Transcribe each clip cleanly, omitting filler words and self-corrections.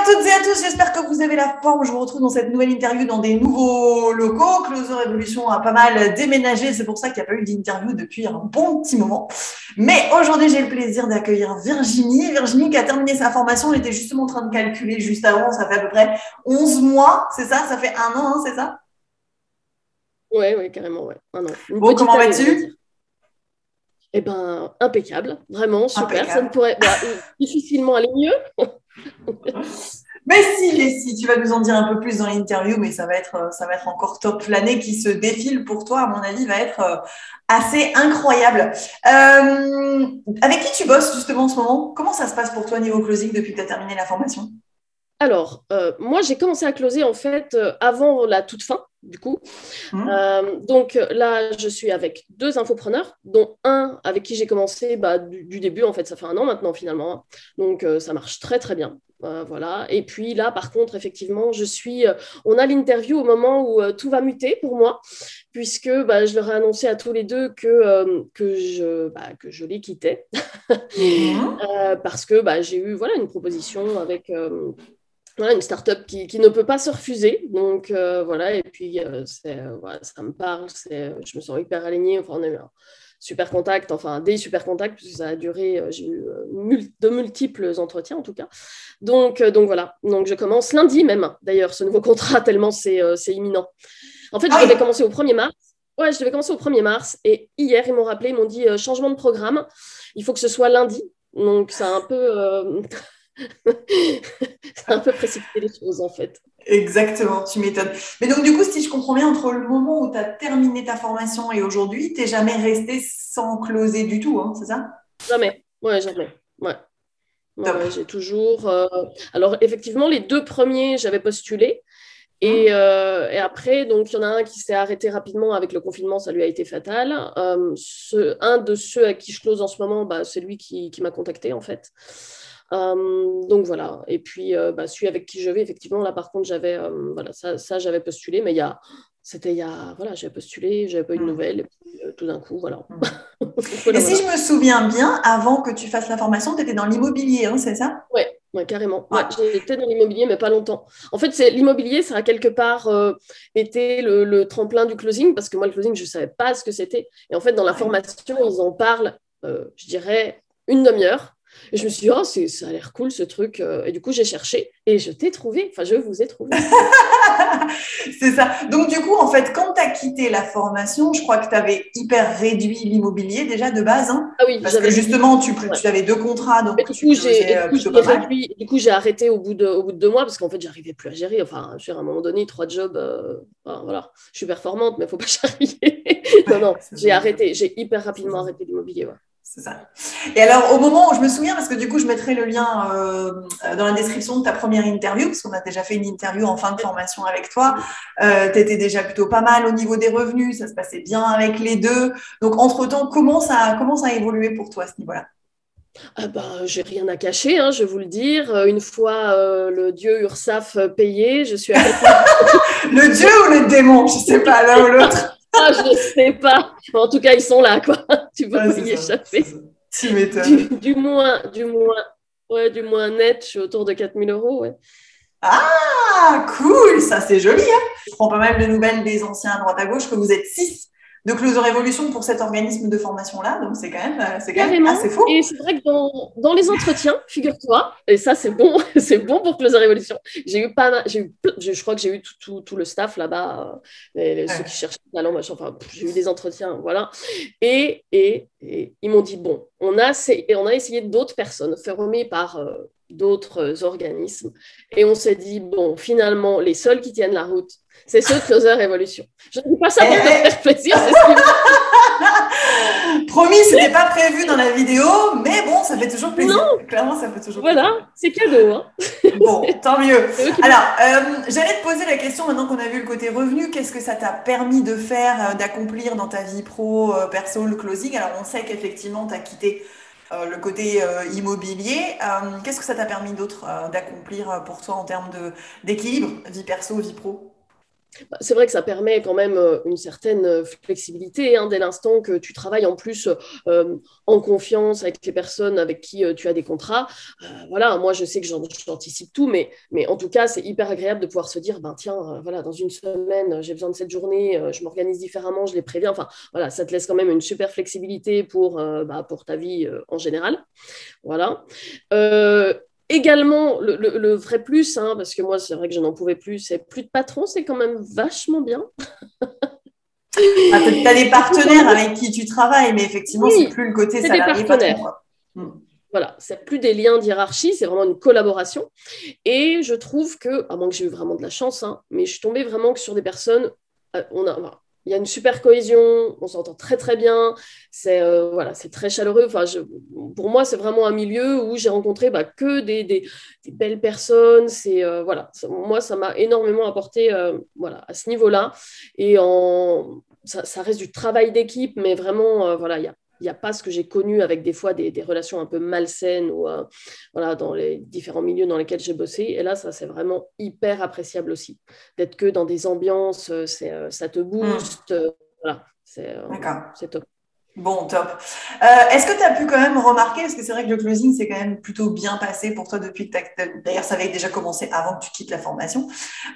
toutes et à tous, j'espère que vous avez la forme. Je vous retrouve dans cette nouvelle interview dans des nouveaux locaux. Closer Evolution a pas mal déménagé, c'est pour ça qu'il n'y a pas eu d'interview depuis un bon petit moment. Mais aujourd'hui, j'ai le plaisir d'accueillir Virginie. Virginie qui a terminé sa formation, elle était justement en train de calculer juste avant, ça fait à peu près 11 mois, c'est ça? Ça fait un an, hein, c'est ça? Ouais, ouais, carrément, ouais. Un an. Une Bon, petite comment année, on va dire. vas-tu? Eh ben, impeccable, vraiment super. Ça ne Impeccable. pourrait difficilement aller mieux. Mais si, tu vas nous en dire un peu plus dans l'interview, mais ça va être encore top. L'année qui se défile pour toi, à mon avis, va être assez incroyable. Avec qui tu bosses justement en ce moment? Comment ça se passe pour toi niveau closing depuis que tu as terminé la formation? Alors, moi, j'ai commencé à closer en fait avant la toute fin, du coup. Hmm. Donc là, je suis avec deux infopreneurs, dont un avec qui j'ai commencé du début, en fait, ça fait un an maintenant finalement, hein. Donc ça marche très très bien. Voilà. Et puis là, par contre, effectivement, on a l'interview au moment où tout va muter pour moi, puisque je leur ai annoncé à tous les deux que je les quittais, Mhm. parce que j'ai eu voilà, une proposition avec voilà, une start-up qui ne peut pas se refuser. Donc voilà, et puis voilà, ça me parle, je me sens hyper alignée. Enfin, on a eu un super contact, enfin des super contacts, puisque ça a duré, j'ai eu de multiples entretiens en tout cas. Donc voilà, donc je commence lundi même, d'ailleurs, ce nouveau contrat, tellement c'est imminent. En fait, je Ah devais oui. commencer au 1er mars. Ouais, je devais commencer au 1er mars. Et hier, ils m'ont rappelé, ils m'ont dit changement de programme. Il faut que ce soit lundi. Donc, ça a un peu, ça a un peu précipité les choses, en fait. Exactement, tu m'étonnes. Mais donc, du coup, si je comprends bien, entre le moment où tu as terminé ta formation et aujourd'hui, t'es jamais resté sans closer du tout, hein, c'est ça? Jamais. Ouais, jamais. Ouais. Ouais, Top. ouais, j'ai toujours. Alors, effectivement, les deux premiers, j'avais postulé. Hmm. Et après, donc, il y en a un qui s'est arrêté rapidement avec le confinement, ça lui a été fatal. Un de ceux à qui je close en ce moment, c'est lui qui m'a contacté, en fait. Donc voilà. Et puis, celui avec qui je vais, effectivement, là, par contre, voilà, ça j'avais postulé, mais voilà, j'avais postulé, j'avais pas eu de Hmm. nouvelles, et puis, tout d'un coup, voilà. Hmm. Voilà, Et si je voilà. me souviens bien, avant que tu fasses la formation, tu étais dans l'immobilier, hein, c'est ça? Ouais, ouais, carrément. Ouais, Ouais. j'étais dans l'immobilier, mais pas longtemps. En fait, l'immobilier, ça a quelque part été le tremplin du closing, parce que moi, le closing, je ne savais pas ce que c'était. Et en fait, dans la Ouais. formation, ils en parlent, je dirais, une demi-heure. Et je me suis dit, oh, ça a l'air cool ce truc. Et du coup, j'ai cherché et je t'ai trouvé. Enfin, je vous ai trouvé. C'est ça. Donc, du coup, en fait, quand tu as quitté la formation, je crois que tu avais hyper réduit l'immobilier déjà de base, hein, Ah oui, parce que j'avais réduit. justement, Ouais. tu avais deux contrats, Et donc du tu coup, closais plutôt j'ai pas mal. réduit, du coup, j'ai arrêté au bout de 2 mois parce qu'en fait, j'arrivais plus à gérer. Enfin, je veux dire, à un moment donné, 3 jobs, enfin, voilà, je suis performante, mais il faut pas charrier. Non, Ouais, non, ça, j'ai j'imagine. arrêté, j'ai hyper rapidement arrêté l'immobilier. Ouais. C'est ça. Et alors, au moment où je me souviens, parce que du coup, je mettrai le lien dans la description de ta première interview, parce qu'on a déjà fait une interview en fin de formation avec toi. Tu étais déjà plutôt pas mal au niveau des revenus, ça se passait bien avec les deux. Donc, entre-temps, comment ça a évolué pour toi à ce niveau-là? Ah ben, j'ai rien à cacher, hein, je vais vous le dire. Une fois le dieu Ursaf payé, je suis à quelques Le dieu ou le démon? Je sais pas, l'un ou l'autre. Ah, je sais pas. En tout cas, ils sont là, quoi. Tu peux Ah, pas c'est y ça, c'est ça. échapper. Tu Du, m'étonnes. du moins, du moins, ouais, du moins net, je suis autour de 4 000 euros, ouais. Ah, cool, ça c'est joli, hein. Je prends pas mal de nouvelles des anciens à droite à gauche que vous êtes six de Closer Révolution pour cet organisme de formation-là, donc c'est quand même Carrément. assez fou. Et c'est vrai que dans les entretiens, figure-toi, et ça c'est bon, c'est bon pour Closer Révolution. J'ai eu pas mal, je crois que j'ai eu tout le staff là-bas, ceux qui Ouais. cherchent des talents, machin, enfin, j'ai eu des entretiens, voilà. Et ils m'ont dit, bon, on a essayé d'autres personnes, formées par d'autres organismes, et on s'est dit, bon, finalement, les seuls qui tiennent la route, c'est ceux de Closer Révolution. Je ne dis pas ça Eh, pour te eh. faire plaisir, c'est ce qu'ils m'ont Promis, c'était pas prévu dans la vidéo, mais bon, ça fait toujours dit. plaisir. Non, Clairement, ça fait toujours plaisir. voilà, c'est cadeau, hein. Bon, tant mieux. C'est eux qui m'ont Alors, dit. j'allais te poser la question maintenant qu'on a vu le côté revenu, qu'est-ce que ça t'a permis de faire, d'accomplir dans ta vie pro, perso, le closing? Alors, on sait qu'effectivement, tu as quitté le côté immobilier. Qu'est-ce que ça t'a permis d'autre d'accomplir pour toi en termes d'équilibre, vie perso, vie pro? C'est vrai que ça permet quand même une certaine flexibilité hein, dès l'instant que tu travailles en plus en confiance avec les personnes avec qui tu as des contrats. Voilà, moi je sais que j'anticipe tout, mais en tout cas c'est hyper agréable de pouvoir se dire, ben tiens, voilà, dans une semaine j'ai besoin de cette journée, je m'organise différemment, je les préviens. Enfin voilà, ça te laisse quand même une super flexibilité pour ta vie en général. Voilà. Également, le vrai plus, hein, parce que moi, c'est vrai que je n'en pouvais plus, c'est plus de patron, c'est quand même vachement bien. Ah, tu as des partenaires avec qui tu travailles, mais effectivement, c'est Oui, plus le côté c'est des salarié-patron, partenaires. quoi. Hmm. Voilà, c'est plus des liens d'hierarchie, c'est vraiment une collaboration. Et je trouve que, à moins que j'ai eu vraiment de la chance, hein, mais je suis tombée vraiment que sur des personnes, voilà, il y a une super cohésion, on s'entend très très bien, voilà, c'est très chaleureux. Enfin, pour moi, c'est vraiment un milieu où j'ai rencontré que des belles personnes. Voilà, moi, ça m'a énormément apporté voilà, à ce niveau-là. Et ça reste du travail d'équipe, mais vraiment, voilà, il n'y a pas ce que j'ai connu avec des fois des relations un peu malsaines ou voilà, dans les différents milieux dans lesquels j'ai bossé. Et là, ça, c'est vraiment hyper appréciable aussi. D'être que dans des ambiances, ça te Hmm. booste. Voilà, D'accord. c'est top. Bon, top. Est-ce que tu as pu quand même remarquer, parce que c'est vrai que le closing s'est quand même plutôt bien passé pour toi depuis que d'ailleurs, ça avait déjà commencé avant que tu quittes la formation.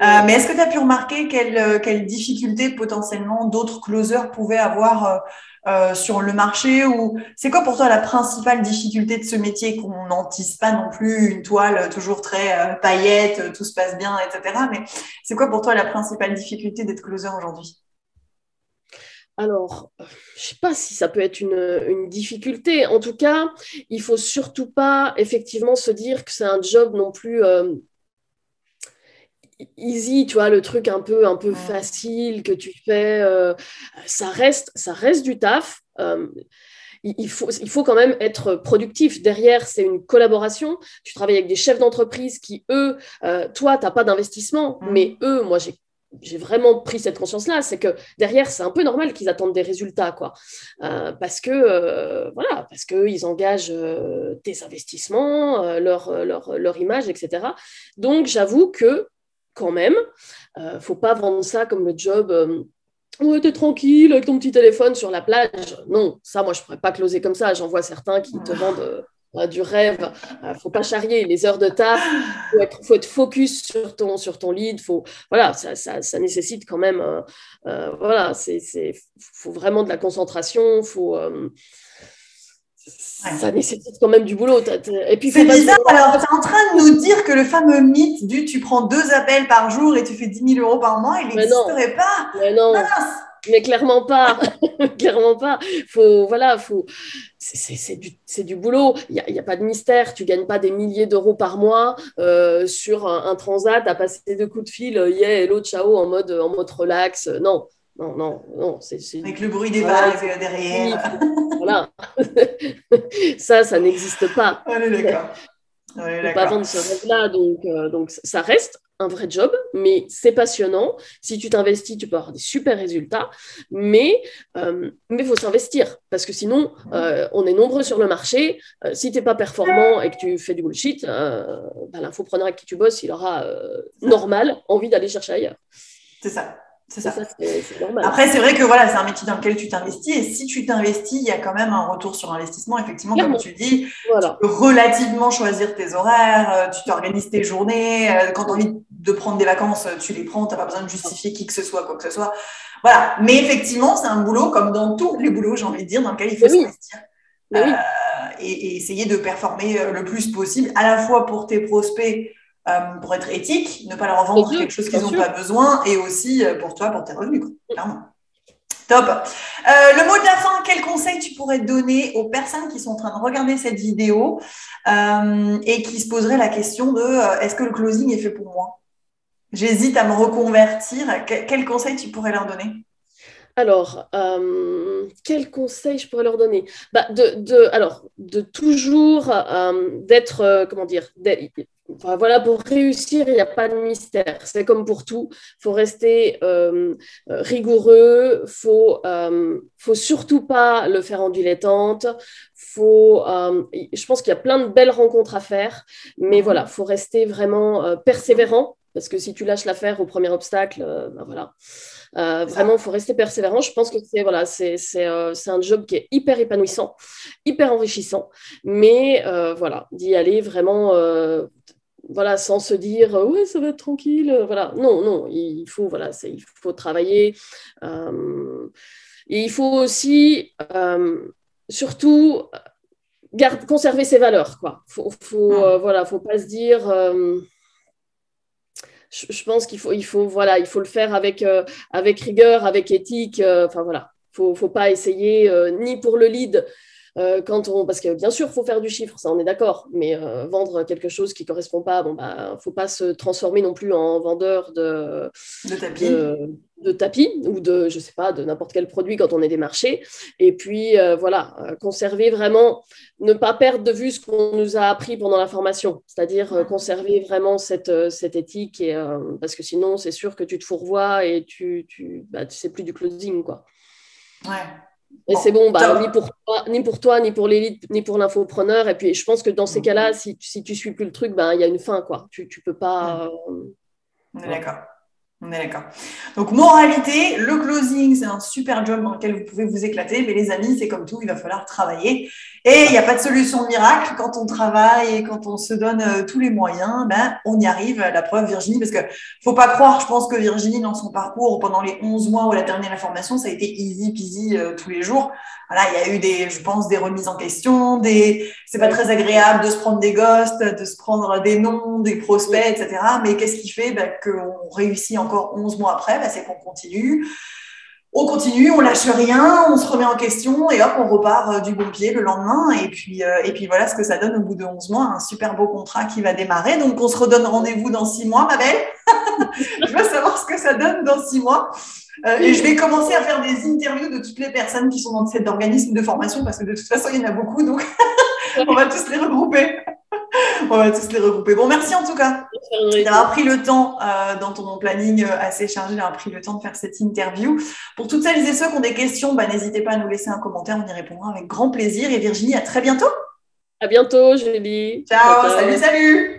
Ouais. Mais est-ce que tu as pu remarquer quelles difficultés potentiellement d'autres closers pouvaient avoir sur le marché ou c'est quoi pour toi la principale difficulté de ce métier qu'on n'entisse pas non plus une toile toujours très paillette, tout se passe bien, etc. Mais c'est quoi pour toi la principale difficulté d'être closer aujourd'hui? Alors, je sais pas si ça peut être une difficulté. En tout cas, il faut surtout pas effectivement se dire que c'est un job non plus easy, tu vois, le truc un peu Hmm. facile que tu fais. Ça reste du taf. Il faut quand même être productif. Derrière, c'est une collaboration. Tu travailles avec des chefs d'entreprise qui, eux, toi, tu n'as pas d'investissement, mais Hmm. eux, moi, j'ai vraiment pris cette conscience-là, c'est que derrière, c'est un peu normal qu'ils attendent des résultats, quoi. Voilà, parce qu'ils engagent des investissements, leur image, etc. Donc, j'avoue que, quand même, faut pas vendre ça comme le job ouais, t'es tranquille avec ton petit téléphone sur la plage. Non, ça, moi, je pourrais pas closer comme ça. J'en vois certains qui te vendent du rêve. Faut pas charrier les heures de taf. Faut être focus sur ton lead. Voilà, ça nécessite quand même. Voilà, faut vraiment de la concentration. Ouais. Ça nécessite quand même du boulot. Et puis, il C'est faut pas se bizarre. voiler la Alors, tu face. es en train de nous dire que le fameux mythe du tu prends 2 appels par jour et tu fais 10 000 € par mois, il Mais non, n'existerait pas. mais non. Mince. Mais clairement pas, clairement pas. Voilà, c'est du boulot. Il y a pas de mystère. Tu gagnes pas des milliers d'euros par mois sur un transat à passer 2 coups de fil, yeah, hello, ciao, en mode relax. Non, non, non, non. C'est Avec du le bruit des travail. vagues Oui, derrière. voilà. Ça n'existe pas. On est d'accord. On est Faut pas d'accord. vendre ce rêve-là. Donc, ça reste un vrai job, mais c'est passionnant. Si tu t'investis, tu peux avoir des super résultats, mais faut s'investir parce que sinon, on est nombreux sur le marché. Si tu n'es pas performant et que tu fais du bullshit, l'infopreneur avec qui tu bosses, il aura C'est ça. normal envie d'aller chercher ailleurs. C'est ça. C'est Et ça. ça, c'est normal. Après, c'est vrai que voilà, c'est un métier dans lequel tu t'investis et si tu t'investis, il y a quand même un retour sur investissement. Effectivement, comme Clairement. tu dis, tu Voilà. peux relativement choisir tes horaires, tu t'organises tes journées. Quand tu as envie de prendre des vacances, tu les prends. Tu n'as pas besoin de justifier qui que ce soit, quoi que ce soit. Voilà. Mais effectivement, c'est un boulot comme dans tous les boulots, j'ai envie de dire, dans lequel il faut Mais oui, s'investir mais oui. et essayer de performer le plus possible, à la fois pour tes prospects, pour être éthique, ne pas leur Les vendre quelque deux, chose bien qu'ils n'ont sûr. pas besoin, et aussi pour toi, pour tes revenus, quoi, clairement. Top. Le mot de la fin, quel conseil tu pourrais donner aux personnes qui sont en train de regarder cette vidéo et qui se poseraient la question de est-ce que le closing est fait pour moi? J'hésite à me reconvertir. Quel conseil tu pourrais leur donner? Alors, quel conseil je pourrais leur donner? Alors, de toujours d'être, comment dire, enfin, voilà, pour réussir, il n'y a pas de mystère. C'est comme pour tout. Il faut rester rigoureux. Faut surtout pas le faire en dilettante. Je pense qu'il y a plein de belles rencontres à faire, mais voilà, Mhm. faut rester vraiment persévérant. parce que si tu lâches l'affaire au premier obstacle, ben voilà. C'est Vraiment, ça. il faut rester persévérant. Je pense que c'est un job qui est hyper épanouissant, hyper enrichissant, mais voilà, d'y aller vraiment voilà, sans se dire ouais, ça va être tranquille. Voilà, non, non, il faut, voilà, il faut travailler. Et il faut aussi, surtout, conserver ses valeurs, quoi. Voilà, faut pas se dire. Je pense voilà, il faut le faire avec rigueur, avec éthique. Enfin voilà, faut pas essayer ni pour le lead parce que bien sûr, il faut faire du chiffre, ça on est d'accord, mais vendre quelque chose qui ne correspond pas, bon, bah, faut pas se transformer non plus en vendeur De tapis. de, de tapis ou je sais pas, de n'importe quel produit quand on est des marchés. Et puis, voilà, conserver vraiment, ne pas perdre de vue ce qu'on nous a appris pendant la formation, c'est-à-dire conserver vraiment cette éthique, parce que sinon, c'est sûr que tu te fourvoies et tu sais plus du closing, quoi. Ouais. Et c'est Bon, bon, bah, top. ni pour toi, ni pour l'élite, ni pour l'infopreneur. Et puis, je pense que dans ces cas-là, si tu suis plus le truc, bah, il y a une fin, quoi. Tu peux pas. On est Voilà. d'accord. On est d'accord. Donc, moralité, le closing, c'est un super job dans lequel vous pouvez vous éclater, mais les amis, c'est comme tout, il va falloir travailler. Et il n'y a pas de solution miracle. Quand on travaille et quand on se donne tous les moyens, ben, on y arrive. La preuve, Virginie, parce que faut pas croire, je pense que Virginie, dans son parcours, pendant les 11 mois où elle a terminé la formation, ça a été easy peasy tous les jours. Voilà, il y a eu je pense, des remises en question, c'est pas Ouais. très agréable de se prendre des ghosts, de se prendre des noms, des prospects, Mm. etc. Mais qu'est-ce qui fait qu'on réussit encore 11 mois après? C'est qu'on continue. On continue, on lâche rien, on se remet en question et hop, on repart du bon pied le lendemain. Et puis voilà ce que ça donne au bout de 11 mois, un super beau contrat qui va démarrer. Donc on se redonne rendez-vous dans 6 mois, ma belle. Je veux savoir ce que ça donne dans 6 mois. Et je vais commencer à faire des interviews de toutes les personnes qui sont dans cet organisme de formation parce que de toute façon, il y en a beaucoup. Donc on va tous les regrouper. On va tous les regrouper. Bon, merci en tout cas d'avoir pris le temps dans ton planning assez chargé, d'avoir pris le temps de faire cette interview. Pour toutes celles et ceux qui ont des questions, bah, n'hésitez pas à nous laisser un commentaire, on y répondra avec grand plaisir. Et Virginie, à très bientôt. À bientôt, Julie. Ciao, Ciao, salut, ciao. salut.